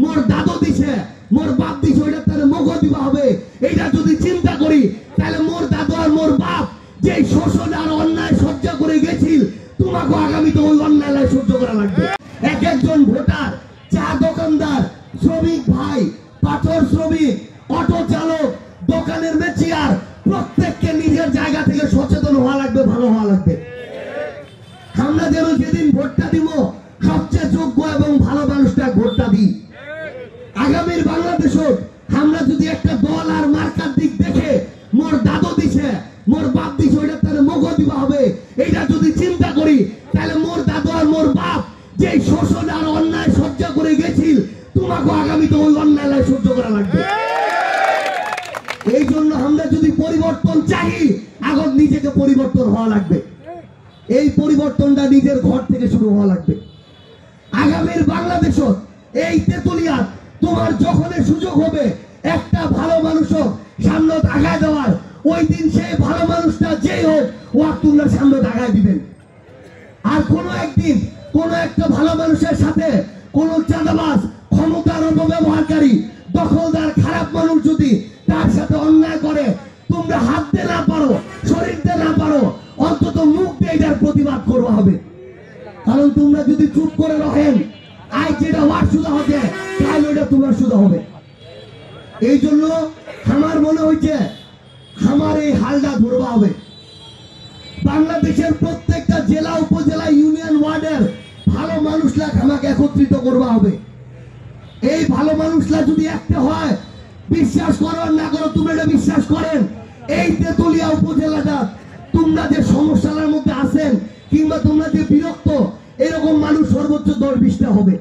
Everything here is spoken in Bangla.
মোর দাদু দিছে, মোর বাপ দিছে, ওইটা তাহলে মগো দিবা হবে। এইটা যদি চিন্তা করি তাহলে মোর দাদু আর মোর বাপ যে শোষণ আর অন্যায় সহ্য করে গেছিল, তোমাকে আগামীতে ওই অন্যায় সহ্য করা লাগবে। এক একজন ভোটার, চা দোকানদার, শ্রমিক ভাই, পাথর শ্রমিক, অটো চালক, দোকানের মেচিয়ার, প্রত্যেককে নিজের জায়গা থেকে সচেতন হওয়া লাগবে, ভালো হওয়া লাগবে। আমরা যেন যেদিন ভোটটা দিব সবচেয়ে যোগ্য এবং ভালো মানুষটা ভোটটা দিই। আগামীর বাংলাদেশে আমরা যদি একটা দল আর মার্কার দিক দেখে মোর দাদু দিছে, মোর বাপ দিছে, ওইটা তাহলে মগো দিবা হবে, এইটা যদি চিন্তা করি তাহলে মোর দাদু আর মোর বাপ যে শোষণ আর অন্যায় সহ্য করে গেছিল, তোমাকে আগামীতে ওই অন্যায় সহ্য করা লাগবে। এই জন্য আমরা যদি পরিবর্তন চাই, আগে নিজেকে পরিবর্তন হওয়া লাগবে। এই পরিবর্তনটা নিজের ঘর থেকে শুরু হওয়া লাগবে। আগামীর বাংলাদেশ এই তেতুলিয়া তোমার যখন সুযোগ হবে একটা ভালো মানুষ সামনে আগায় দেওয়ার, ওই দিন সেই ভালো মানুষটা যেই হোক ও তোমরা সামনে আগায় দিবেন। আর কোনো একদিন কোন একটা ভালো মানুষের সাথে কোন চাঁদাবাজ, ক্ষমতার অপব্যবহারকারী, দখলদার, খারাপ মানুষ যদি তার সাথে অন্যায় করে, তোমরা হাত দিয়ে না পারো, শরীর দিয়ে না পারো, অন্তত মুখ দিয়ে এটার প্রতিবাদ করতে হবে। কারণ তোমরা যদি চুপ করে রাখেন, আজ যেটা ওয়ার সুদা হবে তাহলে ওইটা তোমার সুদা হবে। এই জন্য আমার মনে হয়েছে আমার এই হালটা ধরবা হবে। বাংলাদেশের প্রত্যেকটা জেলা, উপজেলা, ইউনিয়ন ওয়ার্ডের ভালো মানুষরা আমাকে একত্রিত করবা হবে। এই ভালো মানুষরা যদি একটা হয়, বিশ্বাস করো না করো, তোমরা এটা বিশ্বাস করেন, এই তেতুলিয়া উপজেলাটা তোমরা যে সমস্যার মধ্যে আছেন কিংবা তোমরা যে বিরক্ত, এরকম মানুষ সর্বোচ্চ 10-20টা হবে।